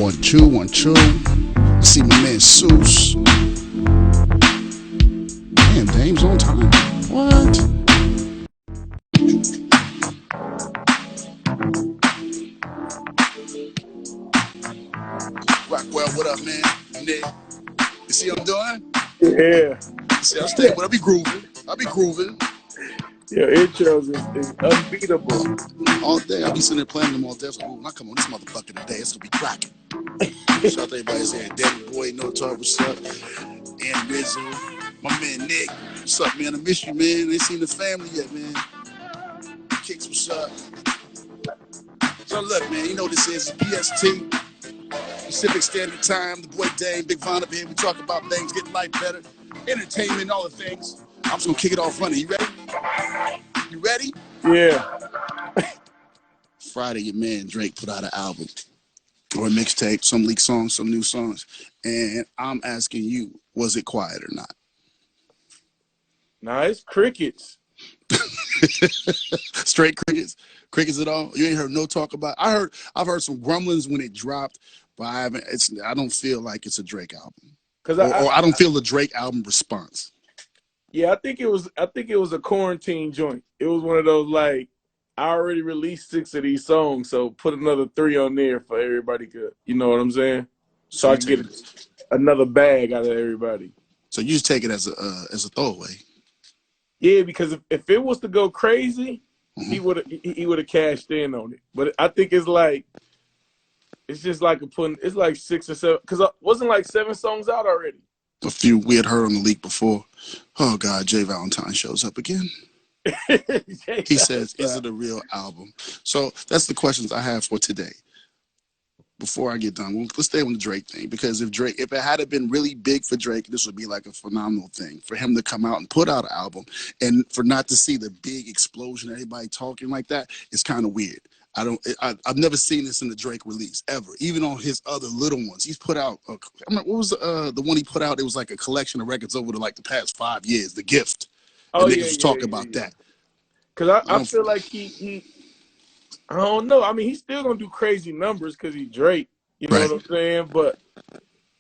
1 2. See my man Seuss. Damn, Dame's on time. What? Rockwell, what up, man? Nick. You see what I'm doing? Yeah. See, I'm staying, but I be grooving. Your intros is unbeatable. All day. I be sitting there playing them all day. So, when I come on this motherfucker today, it's gonna be cracking. Shout out to everybody saying, Daddy Boy, No Talk, what's up? And Rizzo, my man Nick, what's up, man? I miss you, man. Ain't seen the family yet, man. Kicks, what's up? So look, man, you know this is PST, Pacific Standard Time. The boy Dame, Big Von up here. We talk about things, getting life better, entertainment, all the things. I'm just gonna kick it off running. You ready? You ready? Yeah. Friday, your man Drake put out an album or a mixtape, some leaked songs, some new songs. And I'm asking you, was it quiet or not? Nah, it's crickets. Straight crickets? Crickets at all? You ain't heard no talk about it? I've heard some grumblings when it dropped, but I don't feel like it's a Drake album. Or I don't feel the Drake album response. Yeah, I think it was a quarantine joint. It was one of those like, I already released 6 of these songs, so put another 3 on there for everybody good. You know what I'm saying? So I can get another bag out of everybody. So you just take it as a throwaway. Yeah, because if it was to go crazy, he would have cashed in on it. But I think it's just like it's like 6 or 7, because wasn't like 7 songs out already. A few we had heard on the leak before. Oh God, Jay Valentine shows up again. He says, "Is it a real album?" So that's the questions I have for today. Before I get done, let's stay on the Drake thing, because if it had been really big for Drake, this would be like a phenomenal thing for him to come out and put out an album, and for not to see the big explosion, everybody talking like that, it's kind of weird. I've never seen this in the Drake release ever, even on his other little ones. He's put out, what was the one he put out? It was like a collection of records over the past 5 years, The Gift. Oh, and niggas was talking about that. Because I feel like he I don't know. I mean, he's still gonna do crazy numbers because he's Drake. You know what I'm saying? But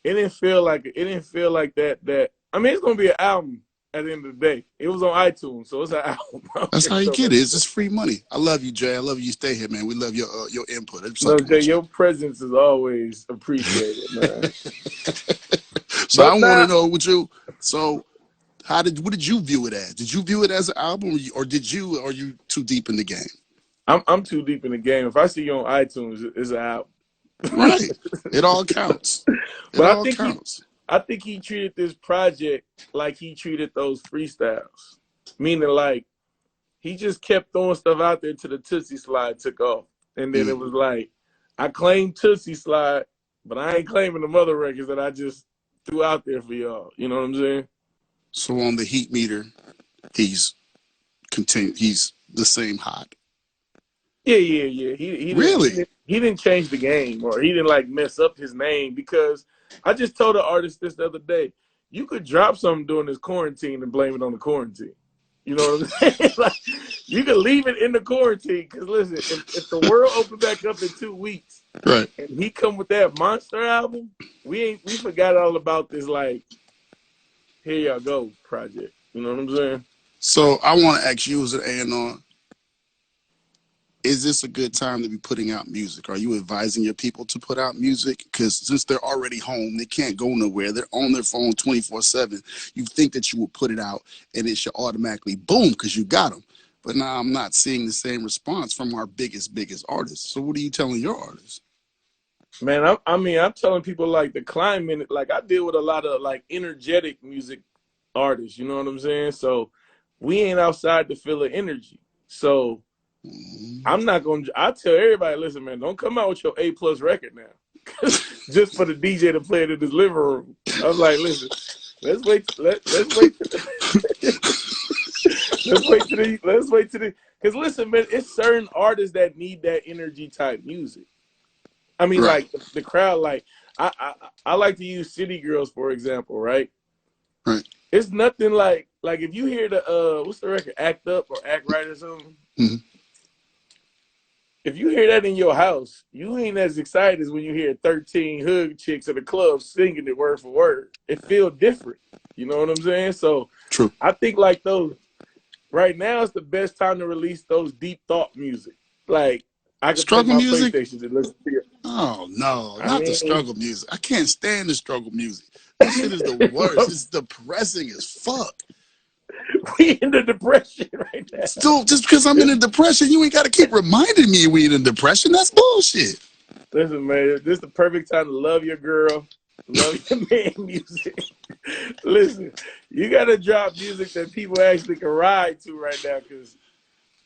it didn't feel like that. I mean, it's gonna be an album at the end of the day. It was on iTunes, so it's an album. That's how you get it. It's just free money. I love you, Jay. I love you. Stay here, man. We love your input. No, Jay, your presence is always appreciated, man. So I want to know with you. So what did you view it as? Did you view it as an album, or are you too deep in the game? I'm too deep in the game. If I see you on iTunes, it's an album. Right. It all counts. I think he treated this project like he treated those freestyles. Meaning, like, he just kept throwing stuff out there till the Tootsie Slide took off. And then it was like, I claimed Tootsie Slide, but I ain't claiming the mother records that I just threw out there for y'all. You know what I'm saying? So on the heat meter, he's the same hot. Yeah. He didn't change the game, or he didn't like mess up his name, because I just told the artist this the other day, you could drop something during this quarantine and blame it on the quarantine. You know what I'm saying? Like, you could leave it in the quarantine, because listen, if the world opened back up in 2 weeks, right, and he come with that monster album, we forgot all about this, like, here y'all go project. You know what I'm saying? So I want to ask you as an A&R, is this a good time to be putting out music? Are you advising your people to put out music? Because since they're already home, they can't go nowhere. They're on their phone 24/7. You think that you will put it out and it should automatically boom because you got them. But now I'm not seeing the same response from our biggest artists. So what are you telling your artists? Man, I'm telling people, like, the climate, like, I deal with a lot of, like, energetic music artists, you know what I'm saying? So we ain't outside to feel the energy. So I tell everybody, listen, man, don't come out with your A+ record now, just for the DJ to play it in his living room. I was like, listen, let's wait to the, because listen, man, it's certain artists that need that energy type music. I mean, like, the crowd, like, I like to use City Girls, for example, right? Right. It's nothing like if you hear the what's the record, Act Up or Act Right or something. if you hear that in your house, you ain't as excited as when you hear 13 hood chicks at the club singing it word for word. It feel different. You know what I'm saying? So True. I think like those right now is the best time to release those deep thought music. Like I could play Struggle my music? PlayStation and listen to it. Oh no, I not the mean, struggle music. I can't stand the struggle music. That shit is the worst. It's depressing as fuck. we in the depression right now. Still, just because I'm in a depression, you ain't got to keep reminding me we in a depression. That's bullshit. Listen, man, this is the perfect time to love your girl, love your man music. Listen, you got to drop music that people actually can ride to right now, because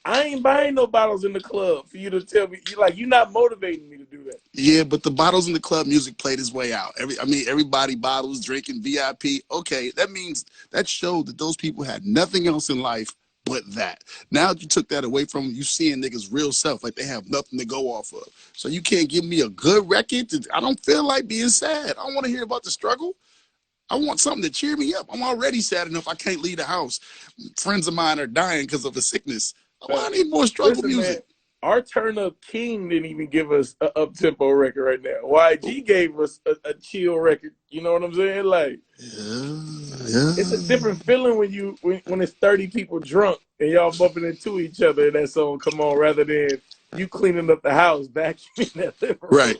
I ain't buying no bottles in the club for you to tell me. You're not motivating me to do that. Yeah, but the bottles in the club music played its way out. Everybody bottles, drinking, VIP. Okay, that means that showed that those people had nothing else in life but that. Now that you took that away from them, you seeing niggas' real self, like they have nothing to go off of. So you can't give me a good record. I don't feel like being sad. I don't want to hear about the struggle. I want something to cheer me up. I'm already sad enough I can't leave the house. Friends of mine are dying because of a sickness. Well, I need more struggle Listen, music. man, our Turn Up King didn't even give us an up-tempo record right now. YG gave us a chill record. You know what I'm saying? Like, yeah. It's a different feeling when it's 30 people drunk and y'all bumping into each other and that song come on, rather than you cleaning up the house, vacuuming that living room. Right.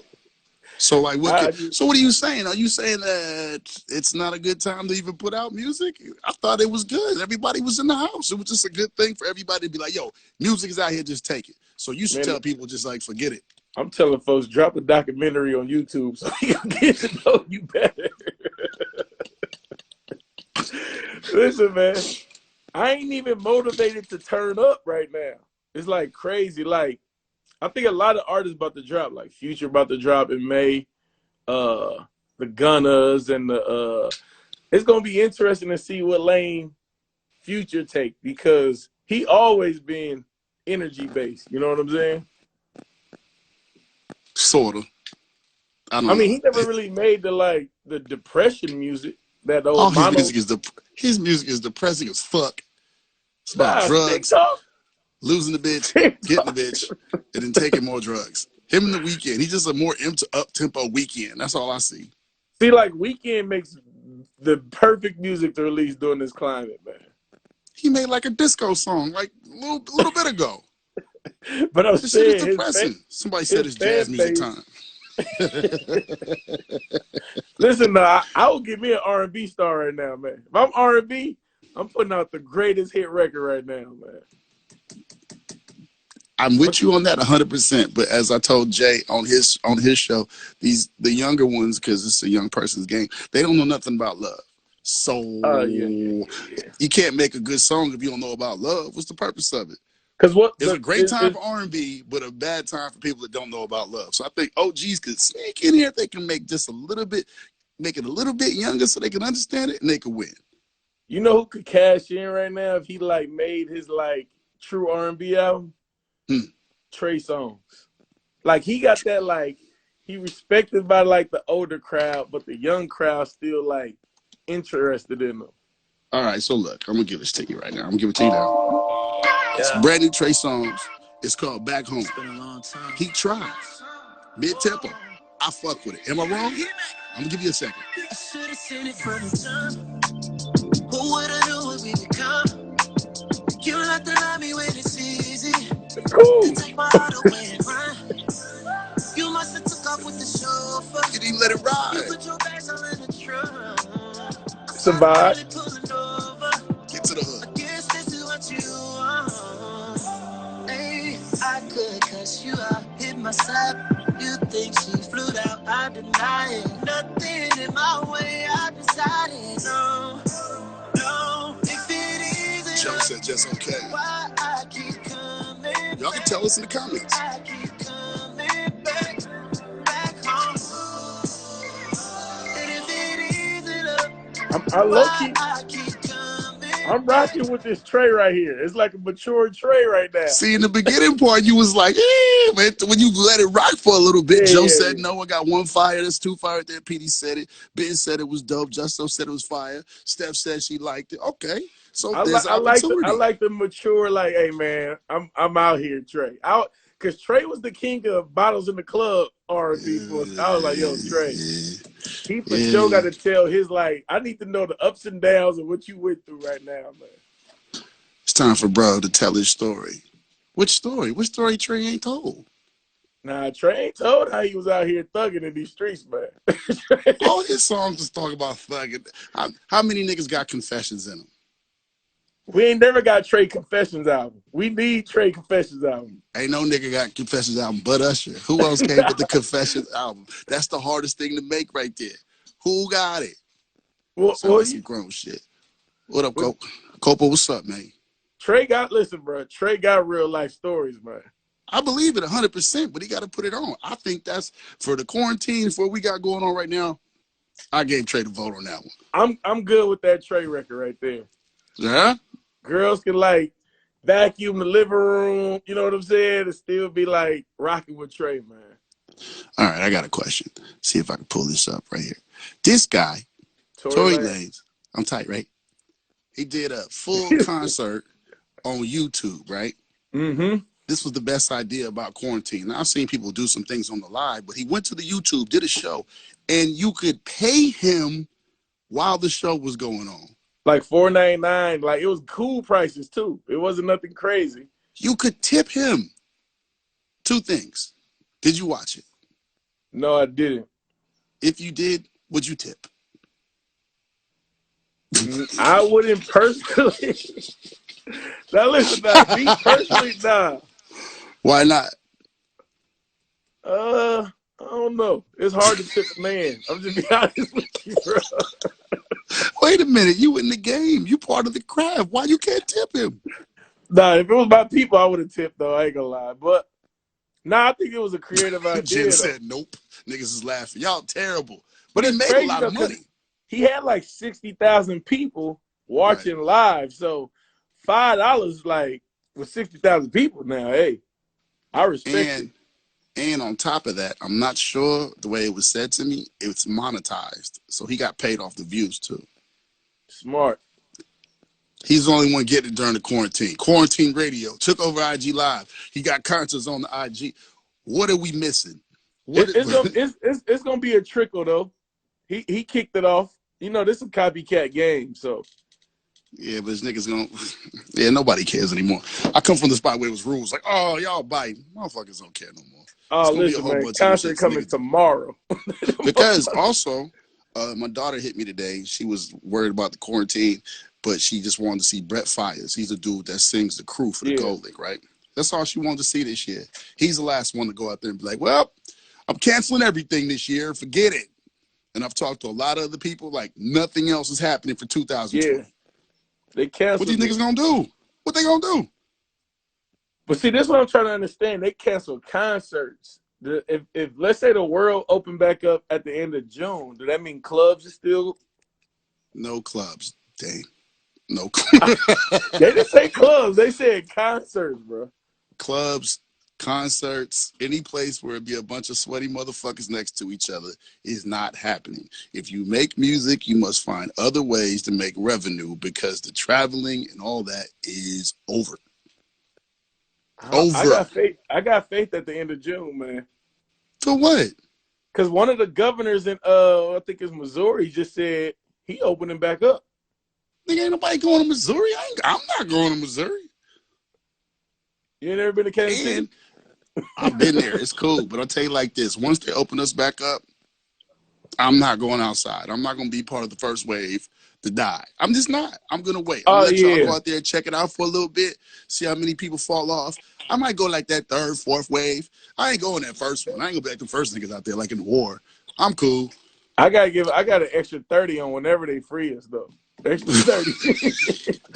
So like, what are you saying? Are you saying that it's not a good time to even put out music? I thought it was good. Everybody was in the house. It was just a good thing for everybody to be like, yo, music is out here, just take it. So you should tell people just like, forget it. I'm telling folks, drop a documentary on YouTube so we can get to know you better. Listen, man, I ain't even motivated to turn up right now. It's like crazy. Like, I think a lot of artists about to drop, like Future about to drop in May, the Gunners and it's gonna be interesting to see what lane Future take, because he always been energy based. You know what I'm saying? Sorta. I mean, he never really made the depression music. That old all his music is depressing as fuck. It's about drugs. TikTok. Losing the bitch, getting the bitch, and then taking more drugs. Him and the Weeknd. He's just a more up-tempo Weeknd. That's all I see. See, like, Weeknd makes the perfect music to release during this climate, man. He made like a disco song like a little bit ago. But I'm saying, shit is depressing. Somebody said it's jazz music time. Listen, I will give me an R&B star right now, man. If I'm R&B, I'm putting out the greatest hit record right now, man. I'm with you on that 100%. But as I told Jay on his show, the younger ones, because it's a young person's game, they don't know nothing about love. So you can't make a good song if you don't know about love. What's the purpose of it? Because it's a great time for R&B, but a bad time for people that don't know about love. So I think OGs could sneak in here if they can make just a little bit, make it a little bit younger so they can understand it and they can win. You know who could cash in right now if he made his true R&B album? Trey Songz. Like, he got that, he respected by the older crowd, but the young crowd still interested in him. All right, so look, I'm gonna give this to you right now. I'm gonna give it to you now. It's brand new Trey Songz. It's called Back Home. It's been a long time. He tried. Mid-tempo. I fuck with it. Am I wrong? I'm gonna give you a second. I should have seen it from the jump. Who would have known what we become? You don't have to love me when it's easy. Cool. Take my heart away and run. You must have took off with the chauffeur. You didn't let it ride. You put your bags all in the trunk. It's a vibe. Get to the hood. I guess this is what you want. Hey, I could cuss you out, hit my side. You think she flew out, I deny it. Nothing in my way, I decided. No, if it isn't. Joe said just okay. Why I keep coming. Y'all can tell us in the comments. I keep coming back home. And if it isn't I low-key, I'm rocking with this Trey right here. It's like a mature Trey right now. See, in the beginning part, you was like, man, when you let it rock for a little bit, Joe said no, I got one fire, there's two fire there. PD said it. Ben said it was dope. Justo said it was fire. Steph said she liked it. Okay. So there's opportunity. I like the mature, hey, man, I'm out here, Trey. because Trey was the king of bottles in the club R&B for us. I was like, yo, Trey, he for sure got to tell his, like, I need to know the ups and downs of what you went through right now, man. It's time for bro to tell his story. Which story? Which story Trey ain't told? Nah, Trey ain't told how he was out here thugging in these streets, man. All his songs just talk about thugging. How many niggas got confessions in them? We ain't never got Trey Confessions album. We need Trey Confessions album. Ain't no nigga got Confessions album but Usher. Who else came with the Confessions album? That's the hardest thing to make right there. Who got it? Well, like some grown shit. What up, Cope? Copa, what's up, man? Trey got, listen, bro. Trey got real life stories, man. I believe it 100%, but he got to put it on. I think that's for the quarantine, for what we got going on right now. I gave Trey the vote on that one. I'm good with that Trey record right there. Yeah? Girls can, like, vacuum the living room, you know what I'm saying, and still be, like, rocking with Trey, man. All right, I got a question. See if I can pull this up right here. This guy, Tory Lanez, I'm tight, right? He did a full concert on YouTube, right? Mm-hmm. This was the best idea about quarantine. Now, I've seen people do some things on the live, but he went to the YouTube, did a show, and you could pay him while the show was going on. Like $4.99. Like, it was cool prices, too. It wasn't nothing crazy. You could tip him. Two things. Did you watch it? No, I didn't. If you did, would you tip? I wouldn't personally. Now, listen, me personally, nah. Why not? I don't know. It's hard to tip a man. I'm just being honest with you, bro. Wait a minute. You in the game. You part of the craft. Why you can't tip him? Nah, if it was my people, I would have tipped, though. I ain't gonna lie. But, nah, I think it was a creative idea. Jim said, nope. Niggas is laughing. Y'all terrible. But it made a lot of money. He had like 60,000 people watching live. So $5, like, with 60,000 people now, hey, I respect it. And on top of that, I'm not sure the way it was said to me, it's monetized. So he got paid off the views too. Smart. He's the only one getting it during the quarantine. Quarantine radio took over IG Live. He got concerts on the IG. What are we missing? It's gonna be a trickle though. He kicked it off. You know, this is a copycat game, so. Yeah, but this nigga's gonna. Yeah, nobody cares anymore. I come from the spot where it was rules like, oh, y'all biting. Motherfuckers don't care no more. Oh, listen, man, concert coming tomorrow. Because also, my daughter hit me today. She was worried about the quarantine, but she just wanted to see Brett Fires. He's a dude that sings the crew for the Gold League, right? That's all she wanted to see this year. He's the last one to go out there and be like, well, I'm canceling everything this year. Forget it. And I've talked to a lot of other people, like nothing else is happening for 2020. Yeah. They canceled. What these niggas gonna do? What they gonna do? But see, this is what I'm trying to understand. They canceled concerts. If let's say the world opened back up at the end of June, does that mean clubs are still? No clubs. Dang. No. They didn't say clubs. They said concerts, bro. Clubs, concerts, any place where it be a bunch of sweaty motherfuckers next to each other is not happening. If you make music, you must find other ways to make revenue because the traveling and all that is over. I got faith at the end of June, man. For what? Because one of the governors in I think it's Missouri just said he opening back up. Nigga, ain't nobody going to Missouri. I'm not going to Missouri. You ain't never been to Kansas City? I've been there. It's cool. But I'll tell you like this. Once they open us back up, I'm not going outside. I'm not going to be part of the first wave to die. I'm just not. I'm going to wait. I'll let y'all go out there and check it out for a little bit, see how many people fall off. I might go like that third, fourth wave. I ain't going that first one. I ain't going to be like the first niggas out there like in the war. I'm cool. I got an extra 30 on whenever they free us, though. Extra 30.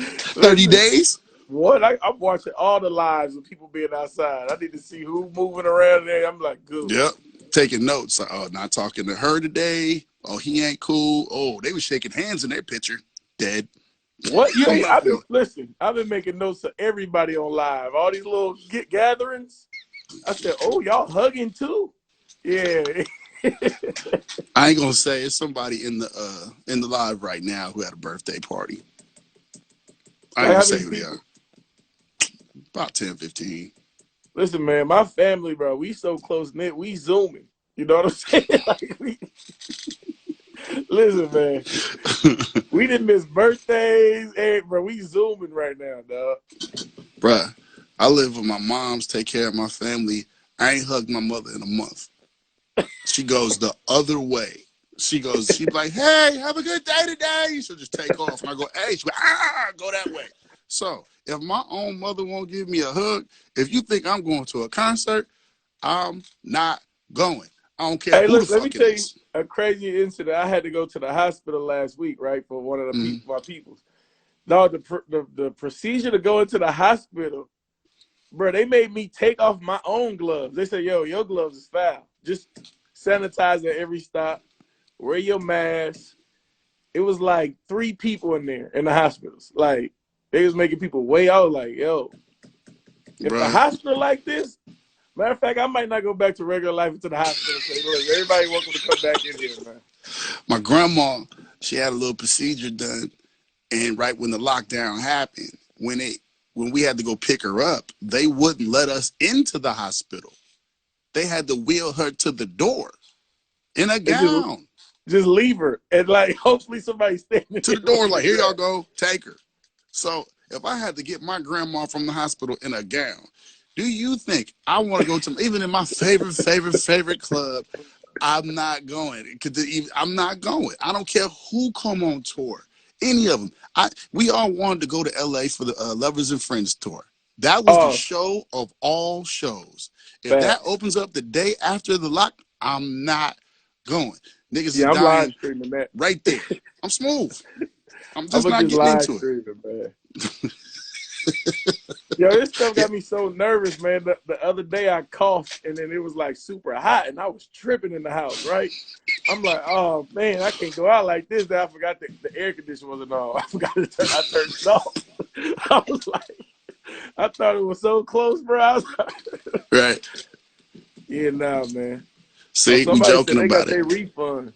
30 days? What? I'm watching all the lives of people being outside. I need to see who moving around there. I'm like, good. Yep. Taking notes. Oh, not talking to her today. Oh, he ain't cool. Oh, they was shaking hands in their picture. Dead. What? Listen, I've been making notes of everybody on live. All these little gatherings. I said, oh, y'all hugging too? Yeah. I ain't gonna say it's somebody in the live right now who had a birthday party. I ain't gonna say who they are. About 10, 15. Listen, man, my family, bro, we so close knit. We zooming. You know what I'm saying? Like listen, man, we didn't miss birthdays, bro. We zooming right now, dog. Bruh, I live with my moms, take care of my family. I ain't hugged my mother in a month. She goes the other way. She'd be like, hey, have a good day today. She'll just take off. And I go, hey, she'll go that way. So if my own mother won't give me a hug, if you think I'm going to a concert, I'm not going. I don't care Hey, who look, the let me fuck it tell you is. a crazy incident. I had to go to the hospital last week, right, for one of the my peoples. No, the procedure to go into the hospital, bro, they made me take off my own gloves. They said, yo, your gloves is foul. Just sanitize at every stop. Wear your mask. It was like 3 people in there in the hospitals. Like, they was making people way out. Like, yo, if the Bruh, hospital like this, matter of fact, I might not go back to regular life into the hospital. Say, look, everybody welcome to come back in here, man. my grandma, she had a little procedure done. And right when the lockdown happened, when we had to go pick her up, they wouldn't let us into the hospital. They had to wheel her to the door in a They gown. just leave her. And, like, hopefully somebody's standing To the door, like, here y'all go, take her. So if I had to get my grandma from the hospital in a gown, do you think I want to go to, even in my favorite club, I'm not going. I'm not going. I don't care who come on tour. Any of them. We all wanted to go to LA for the Lovers and Friends tour. That was the Oh, show of all shows. If that facts. opens up the day after the lock, I'm not going. Niggas is Yeah, I'm live dying streaming that. right there. I'm smooth. I'm I'm just gonna not just getting live into it. stream it, man. Yo, this stuff Yeah. got me so nervous, man. The other day I coughed and then it was like super hot and I was tripping in the house, right? I'm like, oh man, I can't go out like this. Then I forgot the air conditioner wasn't on. I forgot to I turned it off. I was like, I thought it was so close, bro. I was like, Right. yeah, nah, man. Oh, See, we somebody said joking they got about it. their refund.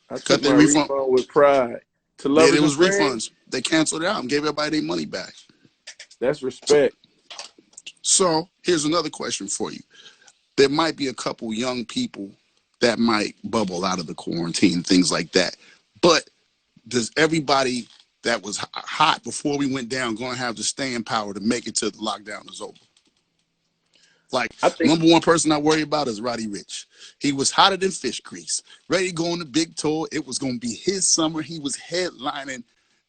I took Cut their my refund. refund with pride. To Yeah, lovers there and was friends, refunds. They canceled it out and gave everybody their money back. that's respect. So here's another question for you. There might be a couple young people that might bubble out of the quarantine, things like that. But does everybody that was hot before we went down going to have the staying power to make it till the lockdown is over? Like, I think number one person I worry about is Roddy Ricch. He was hotter than fish grease, ready to go on the big tour. It was going to be his summer. He was headlining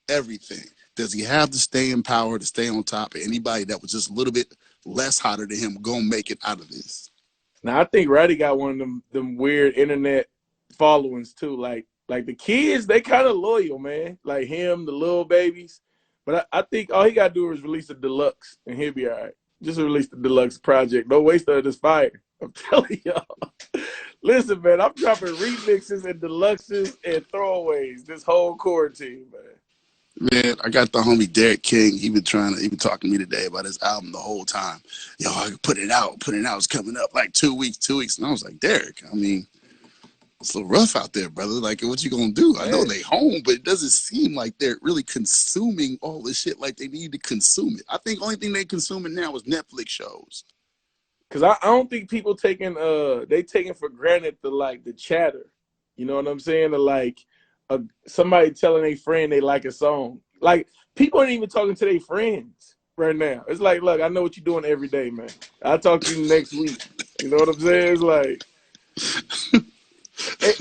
everything. Does he have the staying power to stay on top of anybody that was just a little bit less hotter than him going to make it out of this? now I think Roddy got one of them weird internet followings too. Like the kids, they kind of loyal, man. Like him, the little babies. But I think all he got to do is release a deluxe, and he'll be all right. Just release the deluxe project. No waste of this fire. I'm telling y'all. Listen, man, I'm dropping remixes and deluxes and throwaways this whole quarantine, man. Man, I got the homie Derek King. He been talking to me today about his album the whole time. Yo, I put it out. It's coming up like 2 weeks. And I was like, Derek, I mean, it's a little rough out there, brother. Like, what you gonna do? I know Man, they home, but it doesn't seem like they're really consuming all this shit like they need to consume it. I think only thing they consuming now is Netflix shows. because I don't think people they taking for granted the chatter. You know what I'm saying? Somebody telling a friend they like a song. Like people ain't even talking to their friends right now. It's like, look, I know what you're doing every day, man. I'll talk to you next week. You know what I'm saying? It's like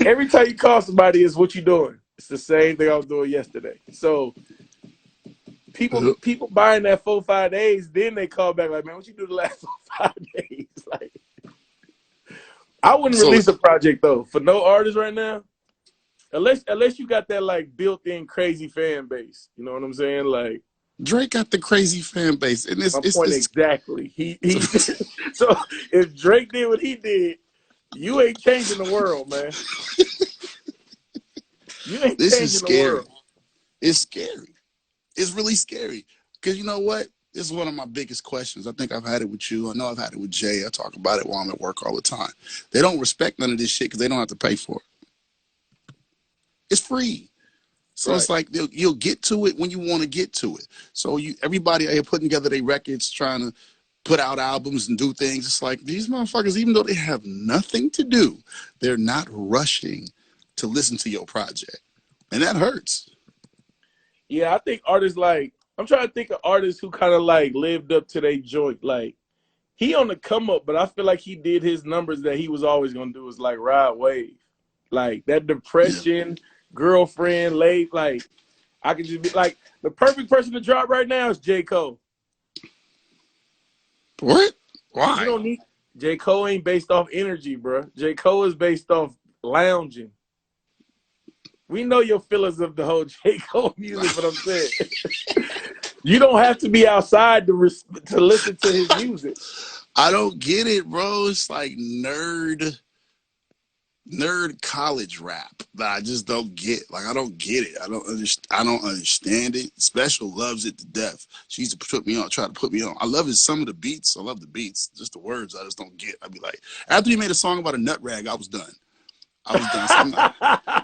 every time you call somebody, is what you doing. It's the same thing I was doing yesterday. So people buying that 4-5 days, then they call back like, man, what you do the last 4-5 days? Like, I wouldn't So release a project though for no artist right now, unless you got that like built-in crazy fan base. You know what I'm saying? Like Drake got the crazy fan base, and my point it's exactly. He so if Drake did what he did, you ain't changing the world, man. You ain't this is changing the scary. world. It's scary. It's really scary. Because you know what? This is one of my biggest questions. I think I've had it with you. I know I've had it with Jay. I talk about it while I'm at work all the time. They don't respect none of this shit because they don't have to pay for it. It's free. So Right. it's like you'll get to it when you want to get to it. So everybody out here putting together their records, trying to put out albums and do things. It's like these motherfuckers, even though they have nothing to do, they're not rushing to listen to your project. And that hurts. Yeah, I think artists like, I'm trying to think of artists who kind of like lived up to their joint. Like, he on the come up, but I feel like he did his numbers that he was always going to do, is like ride wave. Like that depression, girlfriend, late, like I could just be like, the perfect person to drop right now is J. Cole. What? Why? You don't need, J. Cole ain't based off energy, bro. J. Cole is based off lounging. We know your feelings of the whole J. Cole music, but I'm saying you don't have to be outside to listen to his music. I don't get it, bro. It's like nerd college rap that I just don't get. Like, I don't get it. I don't understand it. Special loves it to death. She used to put me on, try to put me on. I love his, some of the beats. I love the beats. Just the words I just don't get. I'd be like, after he made a song about a nut rag, I was done. So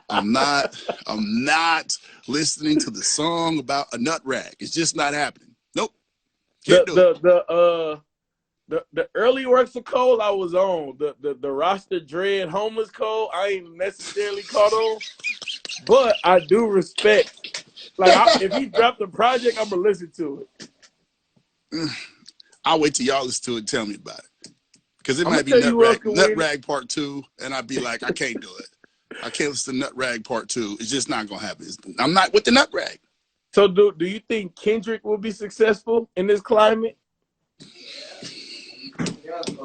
I'm not listening to the song about a nut rag. It's just not happening. Nope. The early works of Cole I was on. The roster dread homeless Cole I ain't necessarily caught on, but I do respect. Like if he dropped a project, I'm gonna listen to it. I'll wait till y'all listen to it and tell me about it. Because it might be Nut Rag Part 2, and I'd be like, I can't do it. I can't listen to Nut Rag Part 2. It's just not going to happen. I'm not with the Nut Rag. So do you think Kendrick will be successful in this climate?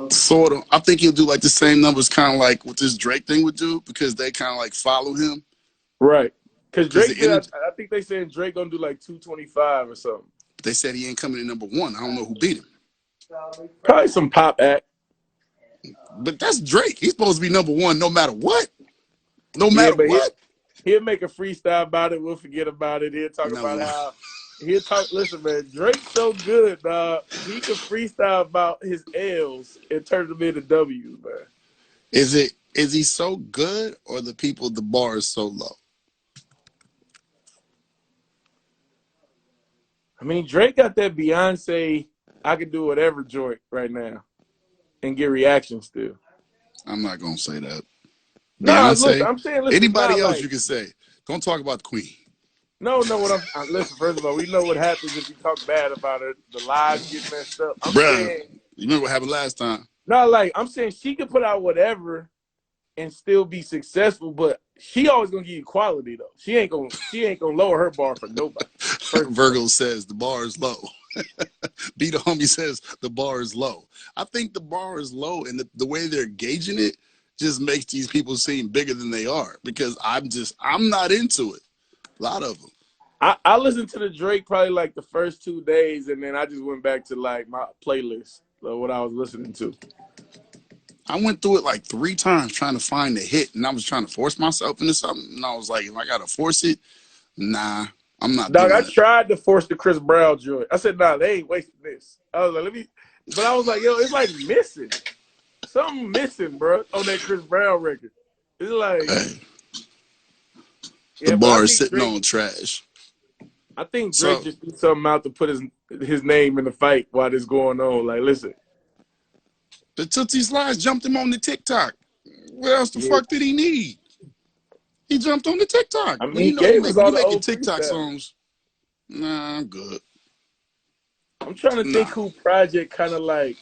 Sort of. I think he'll do like the same numbers kind of like what this Drake thing would do, because they kind of like follow him. Right. Because Drake, I think they said Drake going to do like 225 or something. They said he ain't coming in #1. I don't know who beat him. Probably some pop act. But that's Drake. He's supposed to be #1 no matter what. No matter what. He'll make a freestyle about it. We'll forget about it. He'll talk about how he'll talk. Listen, man, Drake's so good, dog. He can freestyle about his L's and turn them into W's, man. Is he so good, or the bar is so low? I mean, Drake got that Beyonce, I can do whatever joint right now and get reactions still. I'm not gonna say that. No, Beyonce, I'm saying anybody else you can say. Don't talk about the Queen. No, what I'm listen, first of all, we know what happens if you talk bad about her. The lives get messed up. Bruh, you remember what happened last time? No, like I'm saying she can put out whatever and still be successful, but she always gonna give you quality though. She ain't gonna lower her bar for nobody. Virgo says the bar is low. B the homie says the bar is low. I think the bar is low, and the way they're gauging it just makes these people seem bigger than they are, because I'm not into it. A lot of them. I listened to the Drake probably like the first 2 days, and then I just went back to like my playlist of what I was listening to. I went through it like 3 times trying to find a hit, and I was trying to force myself into something, and I was like, if I gotta force it, nah, I'm not doing it. I tried to force the Chris Brown joint. I said, nah, they ain't wasting this. I was like, but I was like, yo, it's like missing. Something missing, bro, on that Chris Brown record. It's like the bar is sitting on trash. I think Drake just threw something out to put his name in the fight while this going on. Like, listen, the Tootsie Slides jumped him on the TikTok. What else the fuck did he need? He jumped on the TikTok. I mean, he making TikTok songs. Nah, I'm good. I'm trying to think who project kind of like.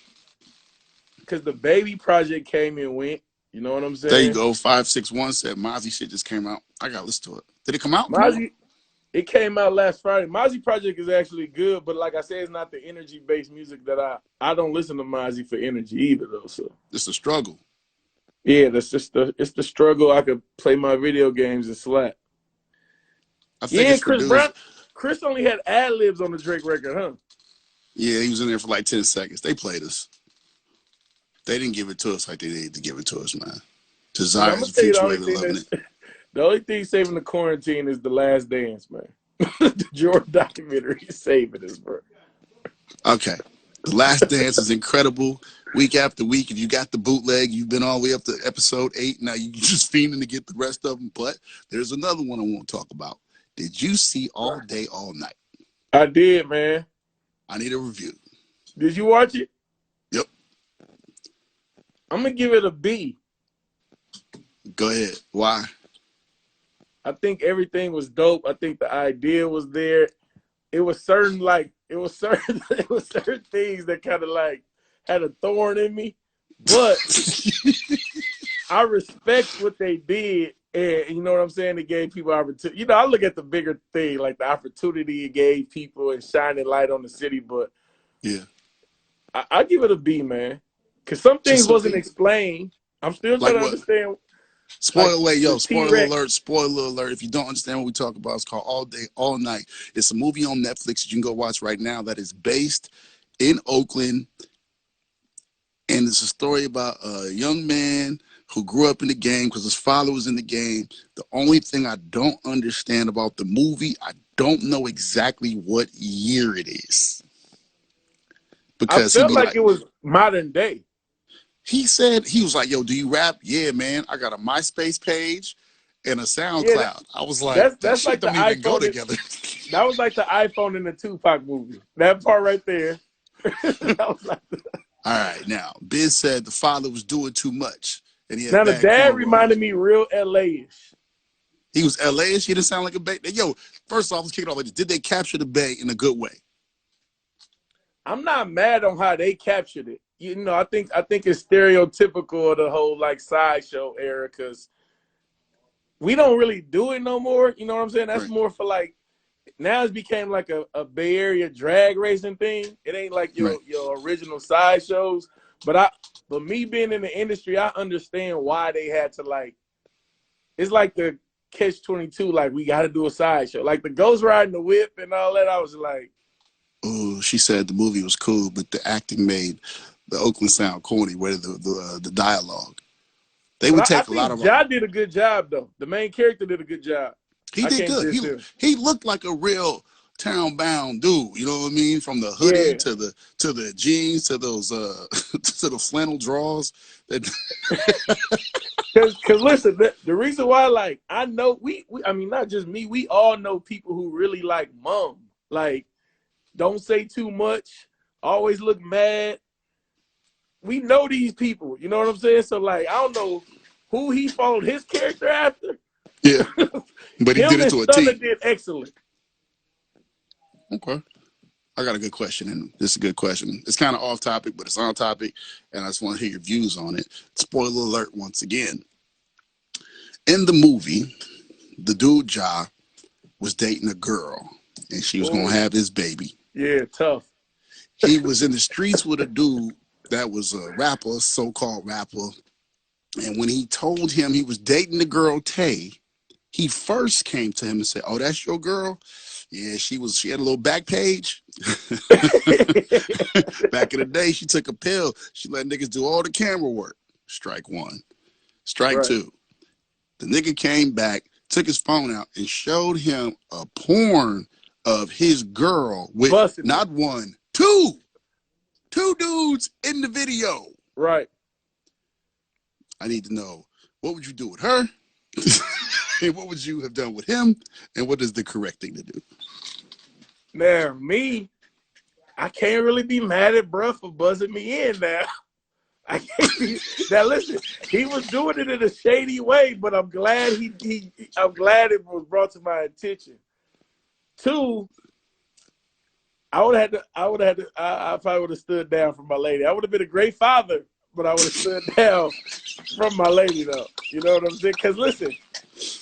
Because the Baby project came and went. You know what I'm saying? There you go. 561 said Mozzie shit just came out. I got to listen to it. Did it come out? Mozzie, it came out last Friday. Mozzie project is actually good, but like I said, it's not the energy-based music that I don't listen to Mozzie for energy either, though. So it's a struggle. Yeah, that's just it's the struggle. I could play my video games and slap. I think Chris only had ad-libs on the Drake record, huh? Yeah, he was in there for like 10 seconds. They played us. They didn't give it to us like they needed to give it to us, man. Desire's the future way of loving it. The only thing saving the quarantine is The Last Dance, man. The Jordan documentary is saving us, bro. Okay. The Last Dance is incredible. Week after week, if you got the bootleg, you've been all the way up to episode 8. Now you're just fiending to get the rest of them. But there's another one I want to talk about. Did you see All Day, All Night? I did, man. I need a review. Did you watch it? I'm gonna give it a B. Go ahead. Why? I think everything was dope. I think the idea was there. It was certain it was certain things that kind of like had a thorn in me, but I respect what they did, and you know what I'm saying. It gave people opportunity. You know, I look at the bigger thing, like the opportunity it gave people and shining light on the city. But yeah, I give it a B, man, because some things just a wasn't B. explained. I'm still Like trying to what? understand. Spoiler Like alert, the yo, spoiler T-Rex. alert, spoiler alert. If you don't understand what we talk about, it's called All Day, All Night. It's a movie on Netflix that you can go watch right now that is based in Oakland. And it's a story about a young man who grew up in the game because his father was in the game. The only thing I don't understand about the movie, I don't know exactly what year it is. I Because he'd felt be like like, it was modern day. he said, he was like, yo, do you rap? Yeah, man. I got a MySpace page and a Yeah, SoundCloud. I was like, that that's shit like the don't even go iPhone. together. That was like the iPhone in the Tupac movie. That part right there. That was like All right, now, Biz said the father was doing too much and he had now the bad dad cornrows. reminded me real LA-ish. He was LA-ish. He didn't sound like a Bay. Yo, first off, let's kick it off like this. Did they capture the Bay in a good way? I'm not mad on how they captured it. You know, I think it's stereotypical of the whole like sideshow era because we don't really do it no more. You know what I'm saying? That's Right, more for like now it's became like a Bay Area drag racing thing. It ain't like right. your original sideshows. But me being in the industry, I understand why they had to like. It's like the catch-22. Like we got to do a sideshow. Like the ghost riding the whip and all that. I was like, Oh, she said the movie was cool, but the acting made the Oakland sound corny. Where the dialogue, they but would I take a lot think of. Ja did a good job though. The main character did a good job. He I did can't good. diss him. He looked like a real town bound dude. You know what I mean? From the hoodie Yeah. to the jeans to those to the flannel drawers. That Cause listen, the reason why like I know we I mean not just me, we all know people who really like mum. Like don't say too much, always look mad. We know these people, you know what I'm saying? So like I don't know who he followed his character after. yeah, but he did Him it and to a Stunner T. did excellent. Okay. I got a good question, and this is a good question. It's kind of off topic, but it's on topic, and I just want to hear your views on it. Spoiler alert once again. In the movie, the dude Ja was dating a girl, and she was gonna Oh, have his baby. yeah, tough. He was in the streets with a dude that was a rapper, so-called rapper, and when he told him he was dating the girl Tay, he first came to him and said, "Oh, that's your girl? Yeah, she had a little back page." Back in the day, she took a pill. She let niggas do all the camera work. Strike one. Strike Right. two. The nigga came back, took his phone out, and showed him a porn of his girl with Busting it. not one, two dudes in the video. Right. I need to know, what would you do with her? And what would you have done with him? And what is the correct thing to do? Now, me, I can't really be mad at bruh for buzzing me in now. I can't be. Now listen, he was doing it in a shady way, but I'm glad I'm glad it was brought to my attention. Two, I probably would have stood down for my lady. I would have been a great father, but I would have stood down from my lady though. You know what I'm saying? Because listen,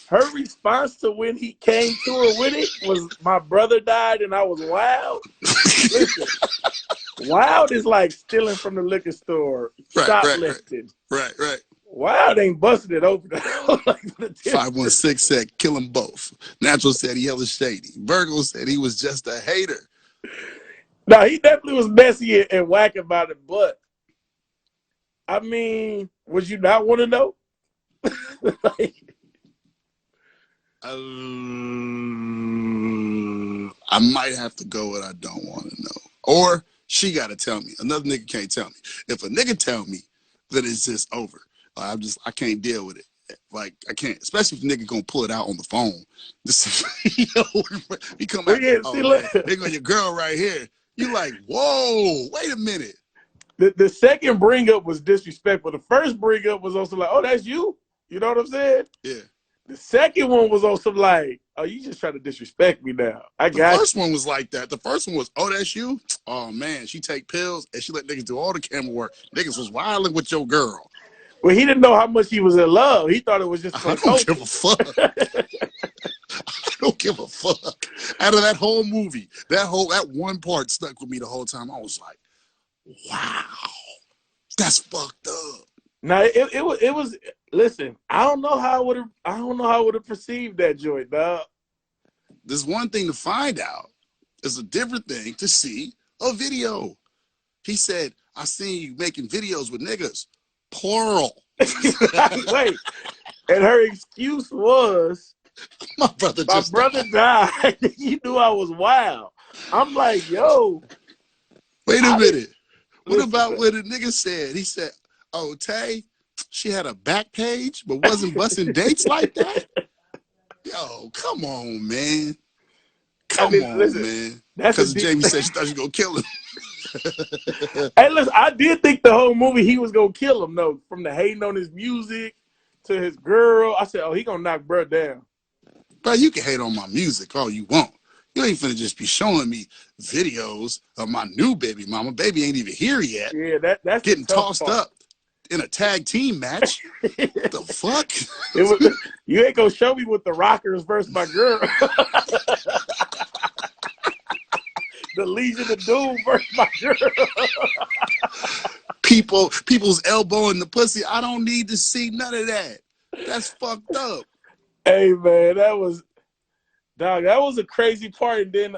her response to when he came to her with it was my brother died and I was wild. Listen, wild is like stealing from the liquor store, shoplifting. Right. Wild ain't busting it open. Like 516 said, kill them both. Natural said he hella shady. Virgo said he was just a hater. No, he definitely was messy and whack about it, but I mean, would you not want to know? Like, I might have to go with I don't want to know. Or she got to tell me. Another nigga can't tell me. If a nigga tell me, then it's just over. I can't deal with it. Like, I can't, especially if the nigga gonna pull it out on the phone. Just, he come out, yeah, oh see, man, look. there go your girl right here. You like, whoa, wait a minute. The second bring up was disrespectful. The first bring up was also like, oh, that's you. You know what I'm saying? Yeah. The second one was also like, oh, you just trying to disrespect me now. The first one was like that. The first one was, oh, that's you? Oh, man, she take pills and she let niggas do all the camera work. Niggas was wilding with your girl. Well, he didn't know how much he was in love. He thought it was just for I don't give a fuck. I don't give a fuck. Out of that whole movie, that one part stuck with me the whole time. I was like, wow, that's fucked up. Now it was. Listen, I don't know how I would have perceived that joint, dog. There's one thing to find out. It's a different thing to see a video. He said, I seen you making videos with niggas. Plural. Wait. And her excuse was, my brother died. You knew I was wild. I'm like, yo. Wait a minute. What about what the nigga said? He said, oh, Tay, she had a back page, but wasn't busting dates like that? Yo, come on, man. Come on, man. Because Jamie said she thought she was going to kill him. Hey, listen, I did think the whole movie he was going to kill him, though. From the hating on his music to his girl. I said, oh, he going to knock bro down. Bro, you can hate on my music all you want. You ain't finna just be showing me videos of my new baby mama. Baby ain't even here yet. Yeah, that's getting tossed up in a tag team match. What the fuck? You ain't gonna show me with the Rockers versus my girl. The Legion of Doom versus my girl. People's elbow in the pussy. I don't need to see none of that. That's fucked up. Hey man, that was a crazy part. And then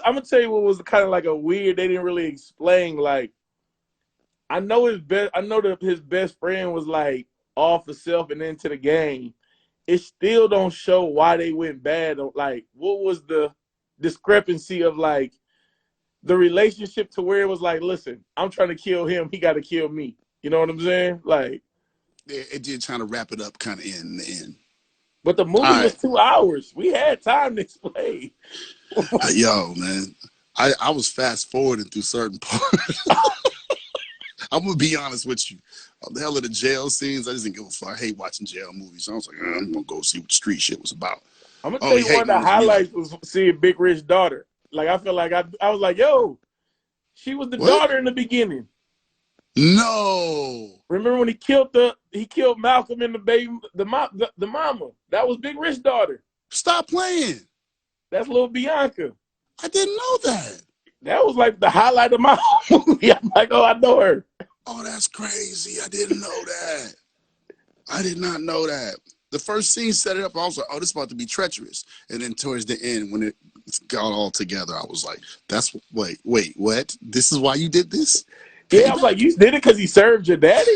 I'm gonna tell you what was kind of like a weird. They didn't really explain. Like, I know that his best friend was like off the self and into the game. It still don't show why they went bad. Like, what was the discrepancy of like the relationship to where it was like, listen, I'm trying to kill him, he got to kill me. You know what I'm saying? Like, it did trying to wrap it up kind of in the end. But the movie was 2 hours. We had time to explain. Yo, man, I was fast forwarding through certain parts. I'm gonna be honest with you. The hell of the jail scenes, I just didn't give a fuck. I hate watching jail movies. So I was like, I'm gonna go see what the street shit was about. I'm gonna tell you one of the highlights was seeing Big Rich daughter. Like, I feel like I was like, yo, she was the daughter in the beginning. No. Remember when he killed Malcolm and the mama? That was Big Rich daughter. Stop playing. That's little Bianca. I didn't know that. That was like the highlight of my movie. I'm like, oh, I know her. Oh, that's crazy. I didn't know that. I did not know that. The first scene set it up. I was like, oh, this is about to be treacherous. And then towards the end, when it got all together, I was like, wait, what? This is why you did this? Yeah, I was like, you did it because he served your daddy?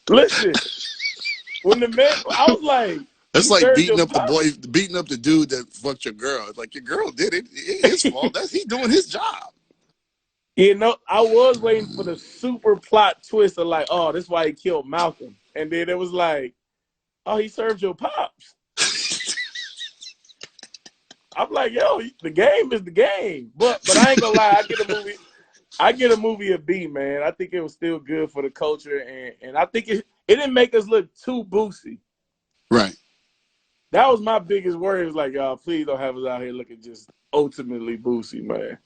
Listen, when the man, I was like, that's like beating up the dude that fucked your girl. It's like, your girl did it. It ain't his fault. He's doing his job. You know, I was waiting for the super plot twist of like, oh, this is why he killed Malcolm. And then it was like, oh, he served your pops. I'm like, yo, the game is the game. But I ain't gonna lie, I get a movie a B, man. I think it was still good for the culture, and I think it didn't make us look too boozy. Right. That was my biggest worry. It was like, y'all, please don't have us out here looking just ultimately boozy, man.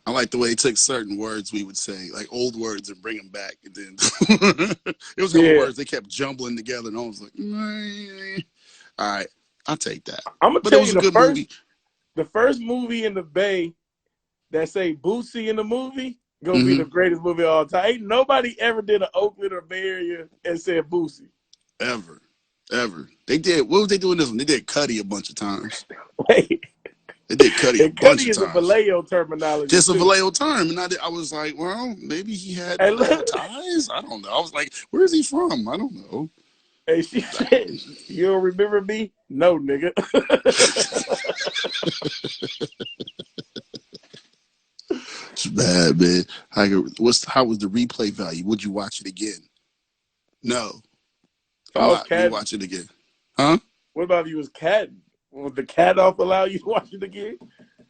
I like the way he took certain words we would say, like old words, and bring them back. And then it was good words they kept jumbling together, and I was like, all right, I'll take that. I'm gonna tell you the first movie in the Bay that say Boosie in the movie gonna be the greatest movie of all time. Ain't nobody ever did an Oakland or Bay Area and said Boosie. Ever. They did. What was they doing this one? They did Cuddy a bunch of times. Wait. They did Cuddy a bunch of times. Cuddy is a Vallejo terminology. Just a Vallejo term. And I was like, well, maybe he had ties. I don't know. I was like, where is he from? I don't know. Hey, she said, you don't remember me? No, nigga. It's bad, man. How was the replay value? Would you watch it again? No. You watch it again. Huh? What about if you was cat? Would the cat off allow you to watch it again?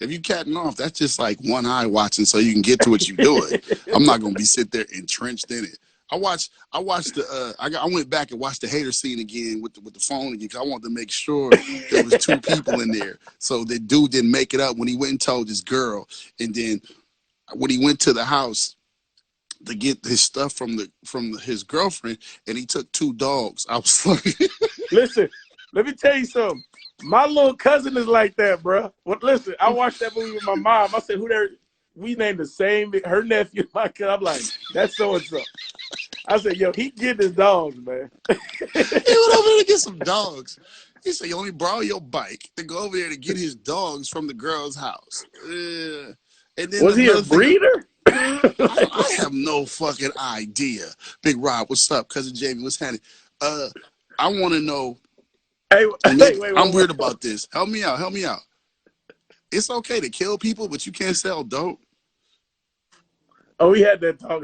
If you catting off, that's just like one eye watching so you can get to what you're doing. I'm not gonna be sit there entrenched in it. I went back and watched the hater scene again with the phone again because I wanted to make sure there was two people in there. So the dude didn't make it up when he went and told his girl, and then when he went to the house to get his stuff from his girlfriend, and he took 2 dogs. I was like, listen, let me tell you something. My little cousin is like that, bro. Well, listen, I watched that movie with my mom. I said, who there? We named the same, her nephew, my cousin. I'm like, that's so-and-so. I said, yo, he get his dogs, man. He went over there to get some dogs. He said, you only borrow your bike to go over there to get his dogs from the girl's house. And then was he a breeder? I have no fucking idea. Big Rob, what's up? Cousin Jamie, what's happening? I want to know. Hey, I'm weird about this. Help me out. It's okay to kill people, but you can't sell dope. Oh, we had that talk.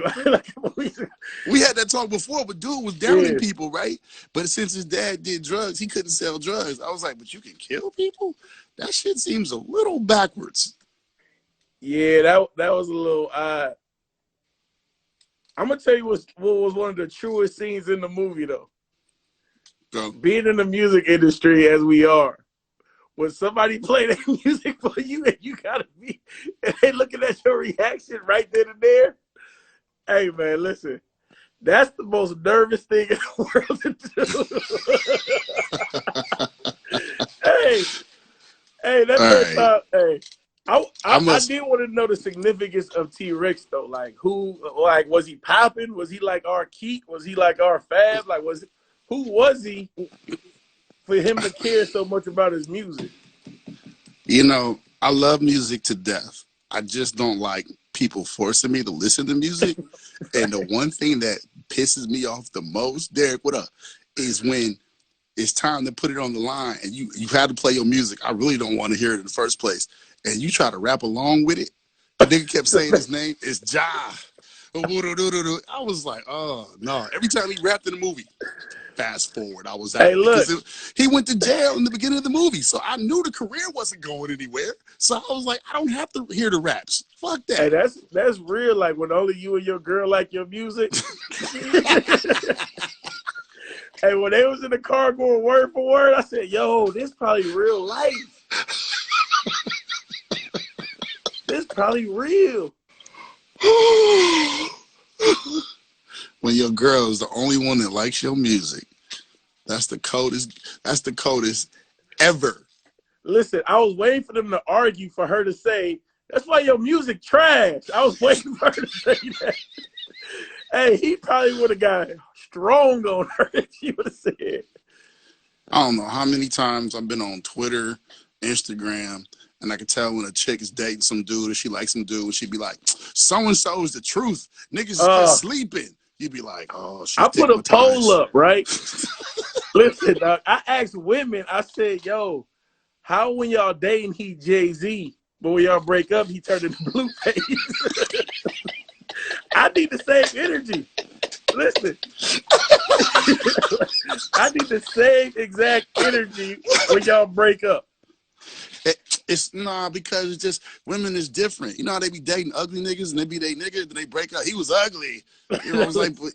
We had that talk before, but dude was downing people, right? But since his dad did drugs, he couldn't sell drugs. I was like, but you can kill people? That shit seems a little backwards. Yeah, that was a little odd. I'm gonna tell you what was one of the truest scenes in the movie, though. Go. Being in the music industry as we are, when somebody play that music for you and you gotta be, and they looking at your reaction right then and there. Hey man, listen, that's the most nervous thing in the world to do. hey, that's right. Hey. I did want to know the significance of T-Rex though. Like was he popping? Was he like our Keek? Was he like our Fab? Like who was he for him to care so much about his music? You know, I love music to death. I just don't like people forcing me to listen to music. And the one thing that pisses me off the most, Derek, what up, is when it's time to put it on the line and you had to play your music. I really don't want to hear it in the first place. And you try to rap along with it. The nigga kept saying his name. It's Ja. I was like, oh, no. Every time he rapped in the movie, fast forward, I was out. Hey, look. He went to jail in the beginning of the movie, so I knew the career wasn't going anywhere. So I was like, I don't have to hear the raps. Fuck that. Hey, that's real. Like when only you and your girl like your music. Hey, when they was in the car going word for word, I said, yo, this probably real life. This probably real. When your girl is the only one that likes your music, that's the coldest ever. Listen, I was waiting for them to argue for her to say, that's why your music trash. I was waiting for her to say that. Hey, he probably would have got strong on her if she would have said. I don't know how many times I've been on Twitter, Instagram, and I can tell when a chick is dating some dude or she likes some dude and she'd be like, so-and-so is the truth. Niggas is just sleeping. You'd be like, oh, she's I put a poll up, right? Listen, dog, I asked women, I said, yo, how when y'all dating he Jay-Z, but when y'all break up, he turned into Blueface? I need the same energy. Listen. I need the same exact energy when y'all break up. It's because it's just women is different. You know how they be dating ugly niggas and they be they nigga, then they break up. He was ugly. You know, I was like, but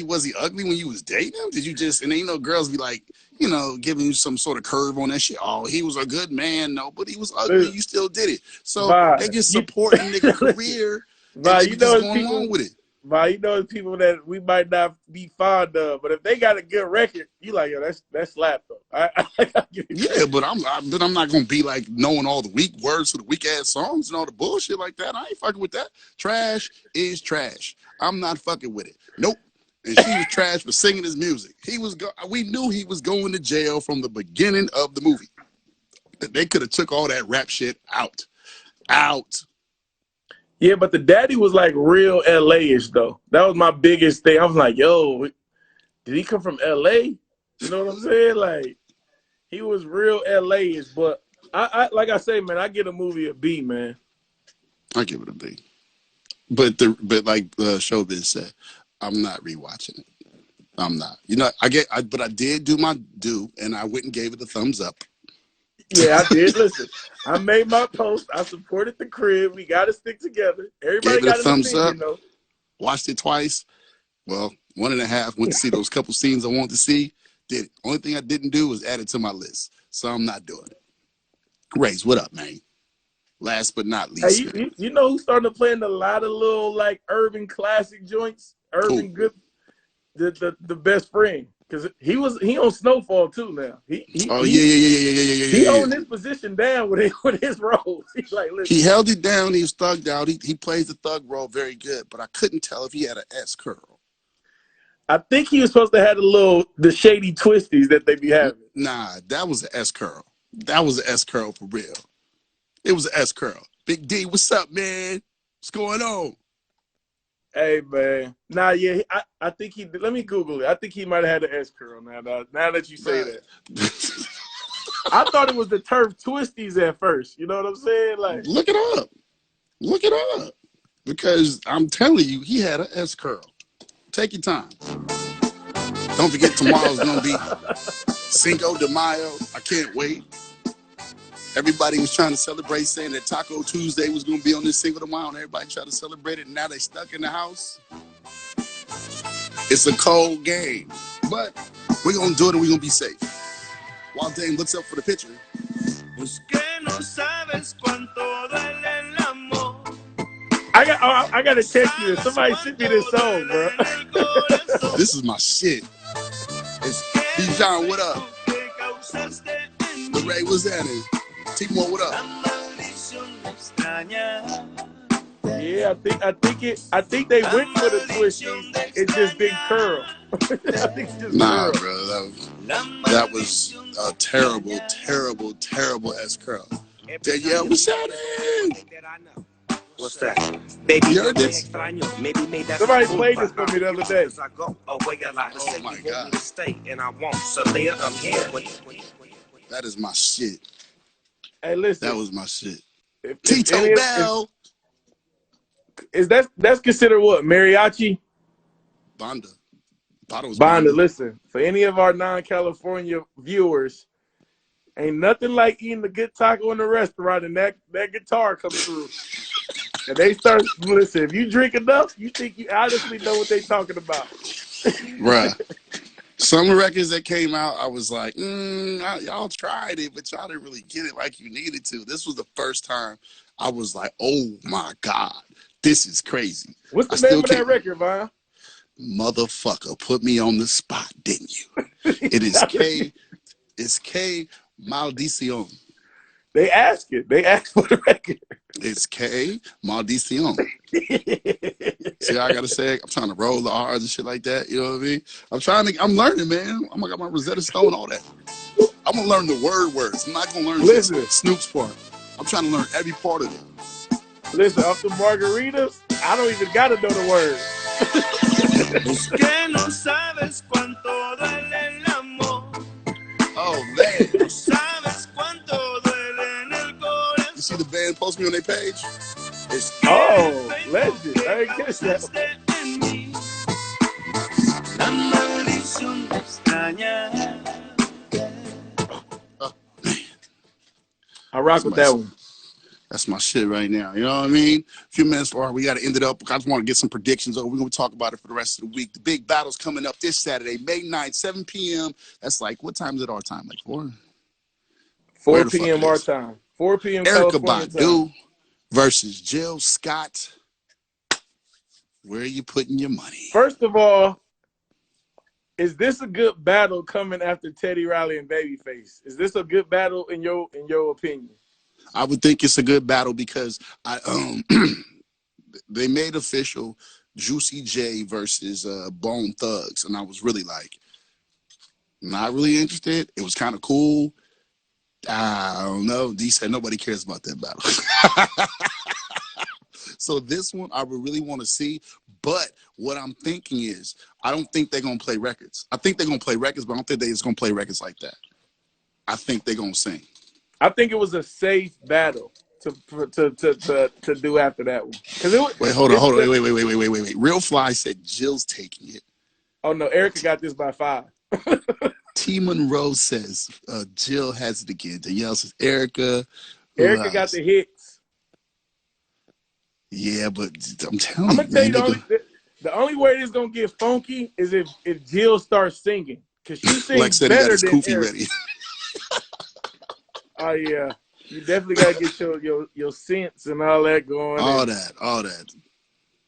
was he ugly when you was dating him? Did you just, and then, you know, girls be like, you know, giving you some sort of curve on that shit. Oh, he was a good man. No, but he was ugly. You still did it. So they just supporting nigga career. And they you know, just going along with it. You know, people that we might not be fond of, but if they got a good record, you like, yo, that's slap though. Yeah, but I'm not gonna be like knowing all the weak words to the weak ass songs and all the bullshit like that. I ain't fucking with that. Trash is trash. I'm not fucking with it. Nope. And she was trash for singing his music. We knew he was going to jail from the beginning of the movie. They could have took all that rap shit out. Yeah, but the daddy was like real LA-ish though. That was my biggest thing. I was like, yo, did he come from LA? You know what I'm saying? Like, he was real LA-ish. But I like I say, man, I give a movie a B, man. I give it a B. But like Showbiz said, I'm not rewatching it. I'm not. You know, but I did do my due, and I went and gave it a thumbs up. Yeah, I did. Listen, I made my post. I supported the crib. We got to stick together. Everybody Gave it a got an thumbs up. opinion, though. Watched it twice. Well, 1.5. Went to see those couple scenes I wanted to see. Did it. Only thing I didn't do was add it to my list. So I'm not doing it. Race, what up, man? Last but not Hey, least. you know who's starting to play in a lot of little like urban classic joints? Urban good, the best friend, because he on Snowfall too now. He owned his position down with his roles. He's like, listen. He held it down. He was thugged out. He plays the thug role very good, but I couldn't tell if he had an S curl. I think he was supposed to have the shady twisties that they be having. Nah, that was an S curl. That was an S curl for real. It was an S curl. Big D, what's up, man? What's going on? Hey, man. Nah, yeah, I think he. Let me Google it. I think he might have had an S curl. Now that you say that, I thought it was the turf twisties at first. You know what I'm saying? Like, look it up, because I'm telling you, he had an S curl. Take your time. Don't forget tomorrow's gonna be Cinco de Mayo. I can't wait. Everybody was trying to celebrate, saying that Taco Tuesday was going to be on this Cinco de Mayo, and everybody tried to celebrate it, and now they stuck in the house. It's a cold game, but we're going to do it, and we're going to be safe. While Dame looks up for the picture. I got to text you this. Somebody sent me this song, bro. This is my shit. It's John, what up? The Ray was at it. T-Mo, what up? Yeah, I think they went for the twisties. It just didn't curl. I think it just nah, curl. bro, that was a terrible, terrible, terrible S curl. Danielle, what's happening? What's that? Baby, you heard this? Somebody played this for me the other day. Oh my God. That is my shit. Hey, listen. That was my shit. Tito Bell. That's considered what? Mariachi? Banda. Banda, listen. For any of our non-California viewers, ain't nothing like eating a good taco in a restaurant and that guitar comes through. And they start, listen, if you drink enough, you think you honestly know what they talking about. Bruh. Some records that came out, I was like, y'all tried it, but y'all didn't really get it like you needed to. This was the first time I was like, oh my God, this is crazy. What's the name of that record, Vine? Motherfucker, put me on the spot, didn't you? It is K Maldición. They asked for the record. It's K Maldición. See how I gotta say it? I'm trying to roll the R's and shit like that. You know what I mean? I'm learning, man. I got my Rosetta Stone, all that. I'm gonna learn the words. I'm not gonna learn Snoop's part. I'm trying to learn every part of it. Listen, off the margaritas, I don't even gotta know the words. Oh man. You see the band post me on their page? Oh, legend. I ain't catch that. Oh, man. I rock with that one. That's my shit right now. You know what I mean? A few minutes before we got to end it up. I just want to get some predictions over. We're going to talk about it for the rest of the week. The big battle's coming up this Saturday, May 9th, 7 p.m. That's like, what time is it our time? Like 4? 4 p.m. our time. 4 p.m. Erykah California Badu time. versus Jill Scott. Where are you putting your money? First of all, is this a good battle coming after Teddy Riley and Babyface? Is this a good battle in your opinion? I would think it's a good battle because they made official Juicy J versus Bone Thugs, and I was really like, not really interested. It was kind of cool. I don't know. D said nobody cares about that battle. So this one I would really want to see. But what I'm thinking is, I don't think they're gonna play records. I think they're gonna play records, but I don't think they're just gonna play records like that. I think they're gonna sing. I think it was a safe battle to do after that one. Wait, hold on. Wait. Real Fly said Jill's taking it. Oh no, Erykah got this by 5. T. Monroe says Jill has it again. Danielle says Erica. Erica got the hits. Yeah, but I'm telling I'm you, gonna tell you man, the only way it's gonna get funky is if Jill starts singing, because she sings Lex said he got better his than kufi Erica. ready. Oh yeah, you definitely gotta get your sense and all that going. All that.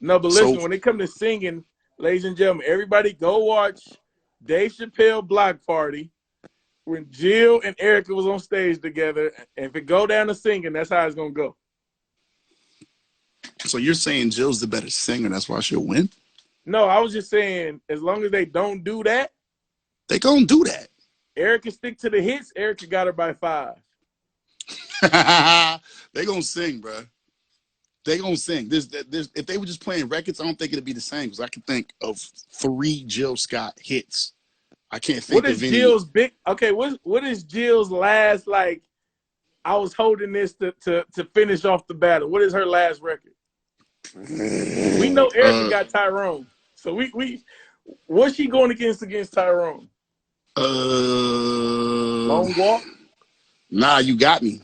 No, but listen, when it comes to singing, ladies and gentlemen, everybody go watch Dave Chappelle Block Party when Jill and Erica was on stage together. And if it go down to singing, that's how it's gonna go. So you're saying Jill's the better singer, that's why she'll win? No, I was just saying, as long as they don't do that, they gonna do that. Erica stick to the hits. Erica got her by 5. They gonna sing, bro. They gonna sing. If they were just playing records, I don't think it'd be the same, because I can think of 3 Jill Scott hits. I can't think of any. Jill's big? Okay, what is Jill's last, like, I was holding this to finish off the battle? What is her last record? We know Erica got Tyrone, so we what's she going against Tyrone? Long Walk. Nah, you got me.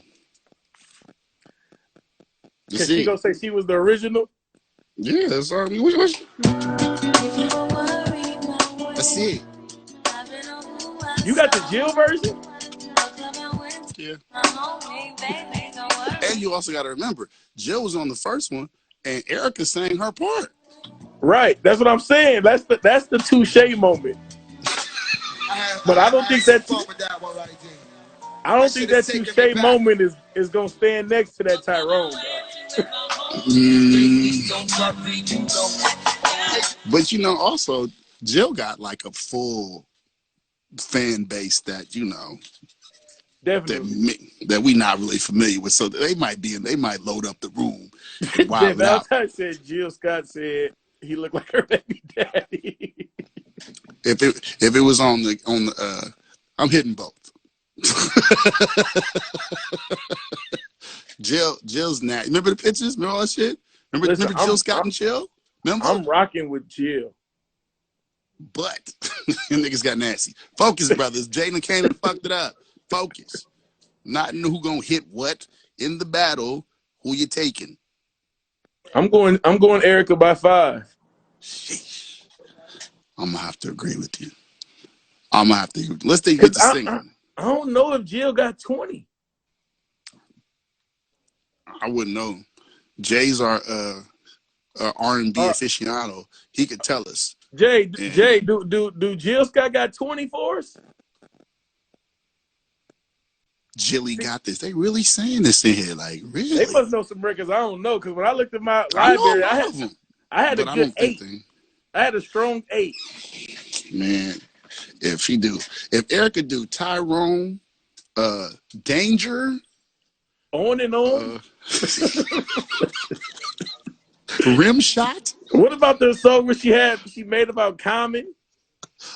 Cause she gonna say she was the original. Yeah, that's all. Let's see it. You got the Jill version? Yeah. And you also got to remember, Jill was on the first one, and Erica sang her part. Right. That's what I'm saying. That's the touche moment. But I don't think that touche moment is gonna stand next to that Tyrone guy. But also Jill got like a full fan base that definitely that we not really familiar with, so they might load up the room. Valentine said Jill Scott said he looked like her baby daddy. If it was on the I'm hitting both. Jill's not. Remember the pictures? Remember all that shit? Remember Jill Scott and Jill? Remember? I'm rocking with Jill. But them niggas got nasty. Focus, brothers. Jalen Cannon fucked it up. Focus. Not in who gonna hit what in the battle. Who you taking? I'm going Erica by 5. Sheesh. I'm gonna have to agree with you. I'm gonna have to. Let's get the singing. I don't know if Jill got 20. I wouldn't know. Jay's our R&B aficionado. He could tell us. Jay, do Jill Scott got 20 for us? Jilly got this. They really saying this in here, like really? They must know some records I don't know, because when I looked at my library, I had a good 8. I had a strong 8. Man, if Erica do Tyrone, Danger, On and On, Rim Shot. What about the song where she made about Common?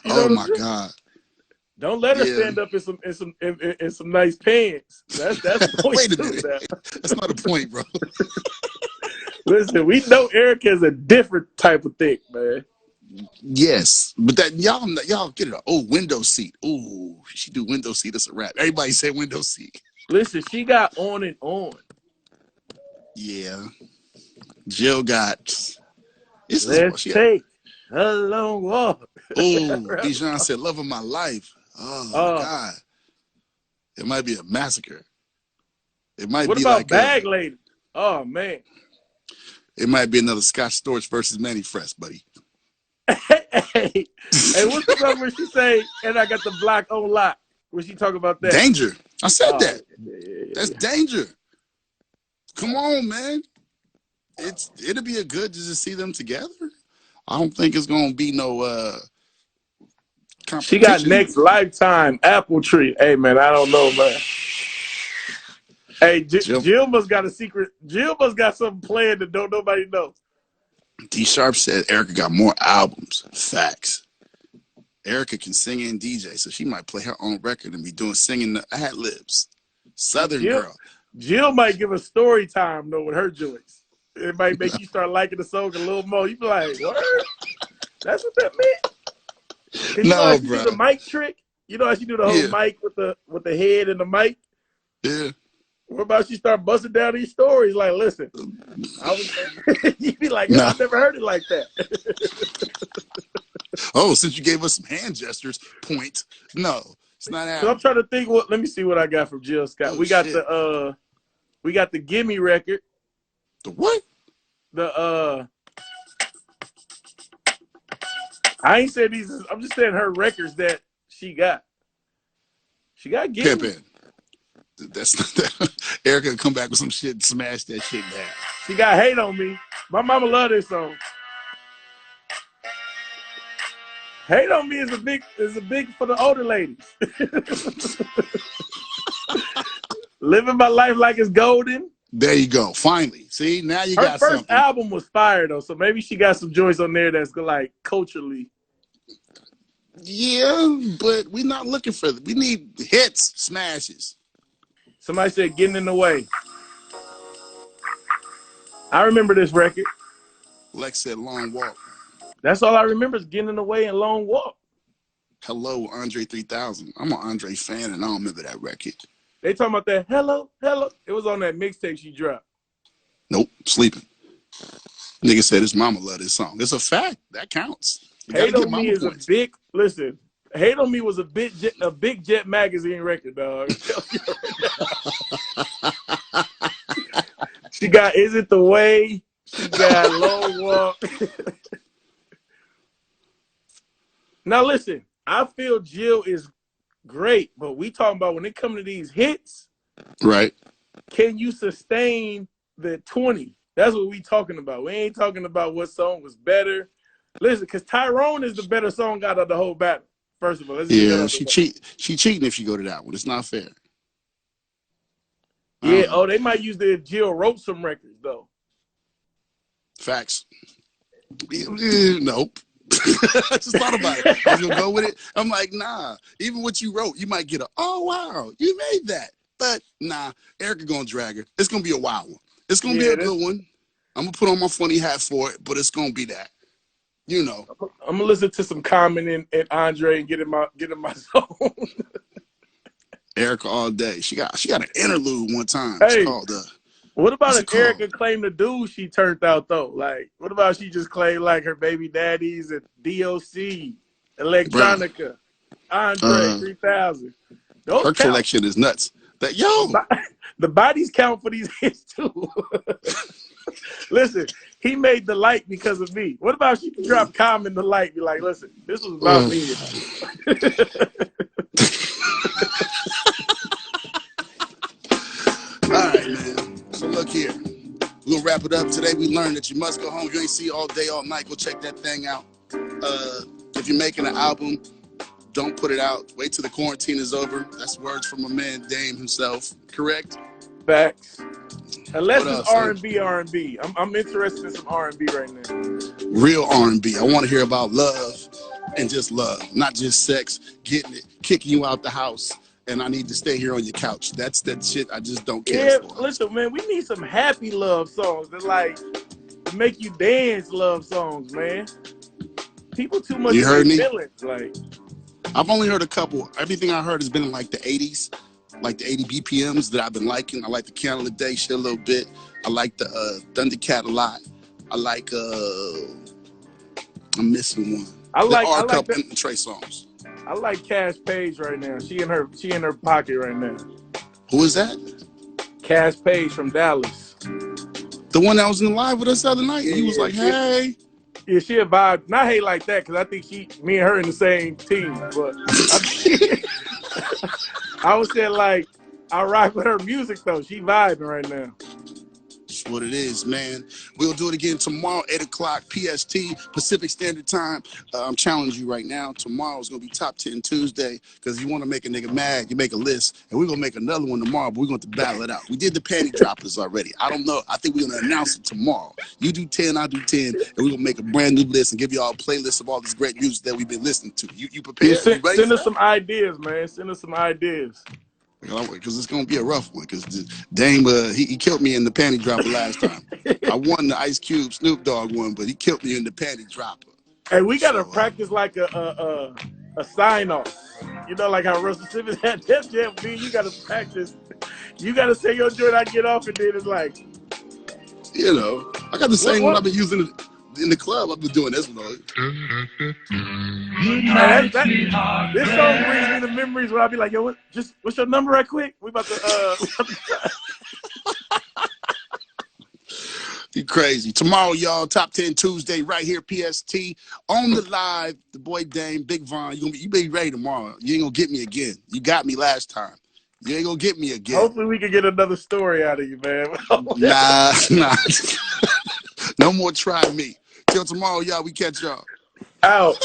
Oh my God! Don't let her stand up in some nice pants. That's the point. Wait a minute. That's not a point, bro. Listen, we know Erica is a different type of thick, man. Yes, but that y'all get it. Oh, window seat. Oh, she do window seat. That's a wrap. Everybody say window seat. Listen, she got On and On. Yeah, Jill got. Let's take a long walk. Oh, Bijan said, "Love of my life." Oh my God, it might be a massacre. It might what be about like Bag Lady? Oh man, it might be another Scott Storch versus Manny Fresh, buddy. Hey, what's the song where she say, "And I got the block on lock"? Where she talk about that? Danger. I said that. Yeah. That's Danger. Come on, man. It'll be a good just to see them together. I don't think it's gonna be no She got Next Lifetime, Apple Tree. Hey man, I don't know, man. Hey, Jill must got a secret. Jill must got something planned that don't nobody know. D Sharp said Erica got more albums. Facts. Erica can sing and DJ, so she might play her own record and be doing singing the ad libs. Southern girl. Jill might give a story time though with her joints. It might make you start liking the song a little more. You be like, "What? That's what that meant." No, bro. Do the mic trick. You know how she do the whole mic with the head and the mic? Yeah. What about she start busting down these stories? Like, listen, you'd be like, yo, I never heard it like that. Oh, since you gave us some hand gestures, point. No, it's not happening. So I'm trying to think. Let me see what I got from Jill Scott. We got the Gimme record. The what? I ain't said these. I'm just saying her records that she got. She got Gimme. Pimpin'. That's that. Erica come back with some shit and smash that shit down. She got Hate on Me. My mama love this song. Hate on Me is a big for the older ladies. Living my life like it's golden. There you go. Finally. See, now you got something. Her first album was fire though, so maybe she got some joints on there that's like culturally. Yeah, but we're not looking for it. We need hits, smashes. Somebody said Getting in the Way. I remember this record. Lex said Long Walk. That's all I remember is Getting in the Way and Long Walk. Hello, Andre 3000. I'm an Andre fan, and I don't remember that record. They talking about that Hello, Hello. It was on that mixtape she dropped. Nope, sleeping. Nigga said his mama love this song. It's a fact. That counts. Hate on Me is a big, listen, Hate on Me was a big Jet magazine record, dog. She got Is It the Way? She got Long Walk. Now listen, I feel Jill is great, but we talking about when it comes to these hits, right? Can you sustain the 20? That's what we talking about. We ain't talking about what song was better. Listen, because Tyrone is the better song out of the whole battle. First of all, she cheating if you go to that one. It's not fair. Yeah. Oh, they might use the Jill wrote some records though. Facts. Nope. I just thought about it. I was gonna go with it. I'm like, nah. Even what you wrote, you might get oh wow, you made that. But nah, Erica gonna drag her. It's gonna be a wild one. It's gonna be a good one. I'm gonna put on my funny hat for it, but it's gonna be that. You know. I'm gonna listen to some Common and Andre and get in my zone. Erica all day. She got an interlude one time. Hey, it's called what about if Erica claimed the dude she turned out though? Like, what about she just claimed like her baby daddies and DOC, Electronica, Andre 3000? Those her collection is nuts. That the bodies count for these hits too. Listen, he made The Light because of me. What about she drop Common The Light? Be like, listen, this was about me. All right, man. So look here. We're gonna wrap it up today. We learned that you must go home. You ain't see all day, all night. Go check that thing out. If you're making an album, don't put it out. Wait till the quarantine is over. That's words from a man, Dame himself. Correct? Facts. Unless it's R&B. I'm interested in some R&B right now. Real R&B. I want to hear about love and just love, not just sex, getting it, kicking you out the house, and I need to stay here on your couch. That's that shit I just don't care for. Listen, man, we need some happy love songs that like make you dance love songs, man. People too much. You heard me? Feelings, like. I've only heard a couple. Everything I heard has been in like the 80s, like the 80 BPMs that I've been liking. I like the Candle of Day shit a little bit. I like the Thundercat a lot. I like I'm missing one. I like and Trey songs. I like Cash Page right now. She in her pocket right now. Who is that? Cash Page from Dallas. The one that was in the live with us the other night. And he was like, hey. Yeah, she a vibe. Not hate like that, because I think me and her in the same team. But I would say like I rock with her music though. She vibing right now. That's what it is, man. We'll do it again tomorrow, 8 o'clock PST, Pacific Standard Time. I'm challenging you right now. Tomorrow is going to be Top 10 Tuesday, because you want to make a nigga mad, you make a list, and we're going to make another one tomorrow, but we're going to battle it out. We did the panty droppers already. I don't know. I think we're going to announce it tomorrow. You do 10, I do 10, and we're going to make a brand new list and give you all a playlist of all this great music that we've been listening to. You prepared? Yeah, send us some ideas, man. Send us some ideas. Because it's going to be a rough one. Because Dame, he killed me in the panty dropper last time. I won the Ice Cube Snoop Dogg one, but he killed me in the panty dropper. Hey, we got to practice like a a sign off. You know, like how Russell Simmons had Def Jam. Me, you got to practice. You got to say your joint. I get off, and then it's like, you know, I got the same one what? I've been using in the club. I've been doing this one. This song brings me to memories where I'll be like, yo, what's your number right quick? We about to You crazy. Tomorrow, y'all, Top 10 Tuesday, right here, PST, on the live. The boy Dame, Big Von. You be ready tomorrow. You ain't gonna get me again. You got me last time. You ain't gonna get me again. Hopefully we can get another story out of you, man. Nah. No more try me. Till tomorrow, y'all. We catch y'all. Out.